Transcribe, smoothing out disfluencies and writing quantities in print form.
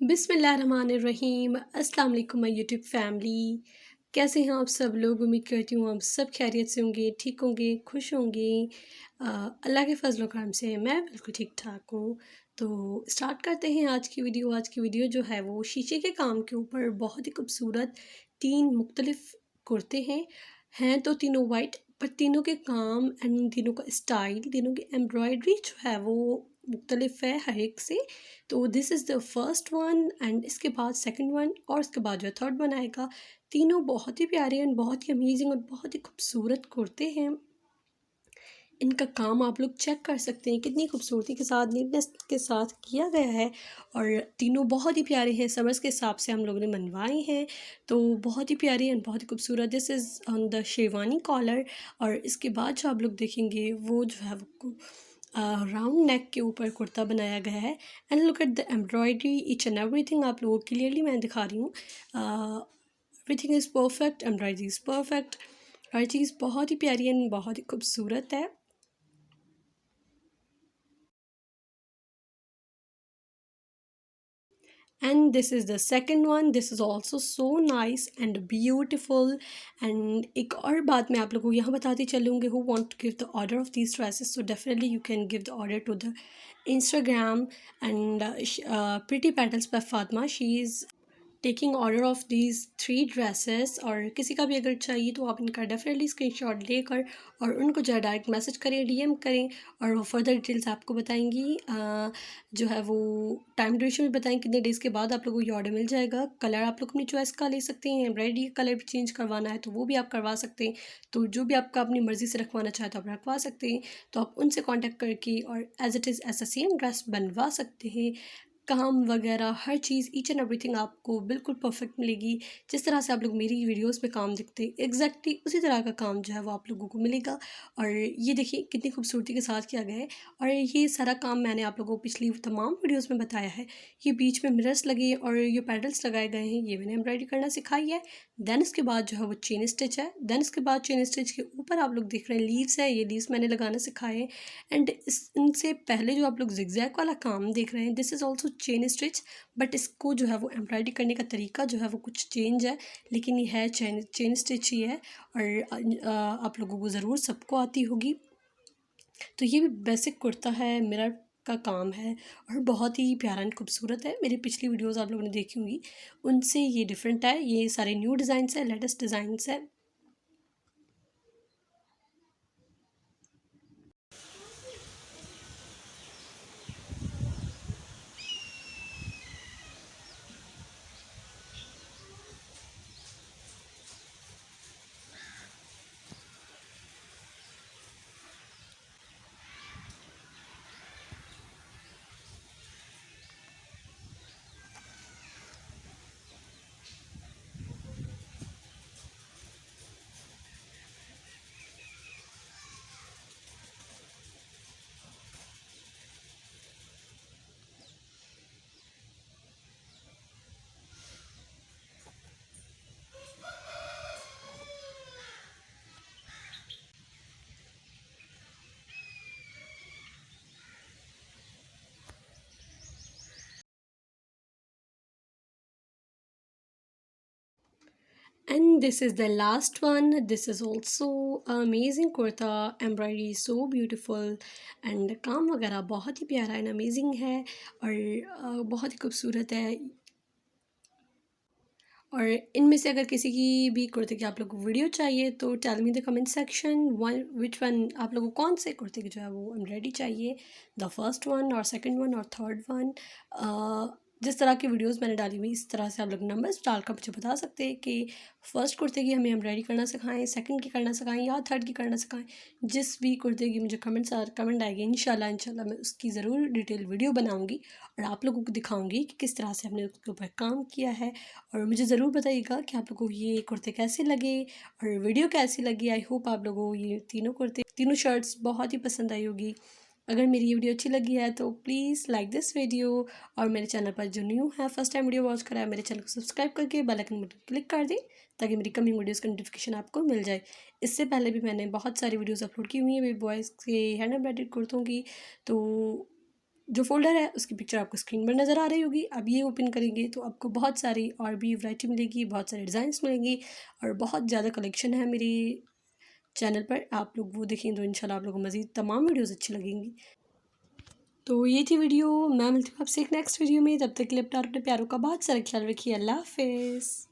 बिस्मिल्लाहिर्रहमानिर्रहीम। अस्सलाम वालेकुम माय यूट्यूब फैमिली। कैसे हैं आप सब लोग? उम्मीद करती हूँ आप सब खैरियत से होंगे, ठीक होंगे, खुश होंगे। अल्लाह के फजल करम से मैं बिल्कुल ठीक ठाक हूँ। तो स्टार्ट करते हैं आज की वीडियो। आज की वीडियो जो है वो शीशे के काम के ऊपर बहुत ही खूबसूरत 3 मुख्तलिफ कुर्ते हैं तो तीनों वाइट, पर तीनों के काम एंड तीनों का स्टाइल, तीनों की एम्ब्रॉयडरी जो है वो मुख्तलिफ है हर एक से। तो this is the first one and इसके बाद सेकंड वन और इसके बाद जो है थर्ड वन आएगा। तीनों बहुत ही प्यारे एंड बहुत ही अमेजिंग और बहुत ही खूबसूरत कुर्ते हैं। इनका काम आप लोग चेक कर सकते हैं कितनी खूबसूरती के साथ, नीटनेस के साथ किया गया है। और तीनों बहुत ही प्यारे हैं, समर्स के हिसाब से हम लोगों ने मनवाए हैं। तो बहुत ही प्यारे एंड बहुत ही खूबसूरत। This is on the sherwani collar. और इसके बाद जो आप लोग देखेंगे वो जो है वो राउंड नेक के ऊपर कुर्ता बनाया गया है। And look at the embroidery, each and everything आप लोगों को क्लियरली मैं दिखा रही हूँ। Everything is perfect, embroidery is perfect. हर चीज़ बहुत ही प्यारी एंड बहुत ही खूबसूरत है। And this is the second one. This is also so nice and beautiful. And एक और बात मैं आप लोगों को यहाँ बताती चलूँगी, who want to give the order of these dresses, so definitely you can give the order to the Instagram and Pretty Petals by Fatma. She is taking order of these 3 dresses. और किसी का भी अगर चाहिए तो आप इनका definitely screenshot लेकर और उनको जो है डायरेक्ट मैसेज करें, डीएम करें और वो फर्दर डिटेल्स आपको बताएंगी। जो है वो टाइम ड्यूरेशन भी बताएंगे कितने डेज़ के बाद आप लोगों को ये ऑर्डर मिल जाएगा। कलर आप लोग अपनी चॉइस का ले सकते हैं, एम्ब्रॉयडरी कलर भी चेंज करवाना है तो वो भी आप करवा सकते हैं। तो जो भी आपका अपनी मर्ज़ी से रखवाना चाहे तो आप रखवा सकते हैं। तो आप उनसे कॉन्टैक्ट करके और एज़ इट इज़ ऐसा सेम ड्रेस बनवा सकते हैं। काम वगैरह हर चीज़, ईच एंड एवरीथिंग आपको बिल्कुल परफेक्ट मिलेगी। जिस तरह से आप लोग मेरी वीडियोस में काम देखते हैं एग्जैक्टली उसी तरह का काम जो है वो आप लोगों को मिलेगा। और ये देखिए कितनी खूबसूरती के साथ किया गया है। और ये सारा काम मैंने आप लोगों को पिछली तमाम वीडियोस में बताया है। ये बीच में मिरर्स लगे और ये पैडल्स लगाए गए हैं, ये मैंने एम्ब्रॉयडरी करना सिखाई है। देन इसके बाद जो है वो चेन स्टिच है। देन इसके बाद चेन स्टिच के ऊपर आप लोग देख रहे हैं लीव्स है, ये लीव्स मैंने लगाना सिखाए हैं। एंड इनसे पहले जो आप लोग जिगजैग वाला काम देख रहे हैं this is also chain stitch, but इसको जो है वो एम्ब्रॉयडरी करने का तरीका जो है वो कुछ चेंज है, लेकिन ये है चेन स्टिच ही है। और आप लोगों को ज़रूर सबको आती होगी। तो ये भी बेसिक कुर्ता है, मिरर का काम है और बहुत ही प्यारा एंड खूबसूरत है। मेरी पिछली वीडियोस आप लोगों ने देखी होंगी, उनसे ये डिफरेंट है। ये सारे न्यू डिज़ाइंस है, लेटेस्ट डिज़ाइंस है। And this is the last one. This is also amazing kurta. Embroidery is so beautiful and काम वगैरह बहुत ही प्यारा एंड अमेजिंग है और बहुत ही खूबसूरत है। और इनमें से अगर किसी की भी कुर्ते की आप लोग को वीडियो चाहिए तो tell me the comment section one which one आप लोगों को कौन से कुर्ते की जो है वो एम्ब्रॉयडरी चाहिए, द फर्स्ट वन और सेकंड वन और थर्ड वन। जिस तरह की वीडियोस मैंने डाली हुई इस तरह से आप लोग नंबर्स डालकर मुझे बता सकते हैं कि फ़र्स्ट कुर्ते की हमें एम्ब्रॉयडरी करना सिखाएं, सेकंड की करना सिखाएं या थर्ड की करना सिखाएं। जिस भी कुर्ते की मुझे कमेंट आएगी इंशाल्लाह मैं उसकी ज़रूर डिटेल वीडियो बनाऊँगी और आप लोगों को दिखाऊँगी कि किस तरह से हमने उसके ऊपर काम किया है। और मुझे ज़रूर बताइएगा कि आप लोगों को ये कुर्ते कैसे लगे और वीडियो कैसी लगी। आई होप आप लोगों को ये तीनों कुर्ते, तीनों शर्ट्स बहुत ही पसंद आई होगी। अगर मेरी ये वीडियो अच्छी लगी है तो प्लीज़ लाइक दिस वीडियो। और मेरे चैनल पर जो न्यू है, फर्स्ट टाइम वीडियो वॉच करा है, मेरे चैनल को सब्सक्राइब करके बेल आइकन बटन क्लिक कर दें ताकि मेरी कमिंग वीडियोस का नोटिफिकेशन आपको मिल जाए। इससे पहले भी मैंने बहुत सारी वीडियोस अपलोड की हुई हैं मेरे बॉयज़ के हैंड एम्ब्रॉयडरी कुर्तों की। तो जो फ़ोल्डर है उसकी पिक्चर आपको स्क्रीन पर नज़र आ रही होगी। अब ये ओपन करेंगे तो आपको बहुत सारी और भी वैरायटी मिलेगी, बहुत सारे डिज़ाइंस मिलेंगी और बहुत ज़्यादा कलेक्शन है मेरी चैनल पर। आप लोग वो देखें तो इंशाल्लाह आप लोगों को मज़ीद तमाम वीडियोज़ अच्छी लगेंगी। तो ये थी वीडियो, मैं मिलती हूँ आपसे एक नेक्स्ट वीडियो में। तब तक के लिए अपना और अपने प्यारों का बहुत सारा ख्याल रखिए। अल्लाह हाफ़िज़।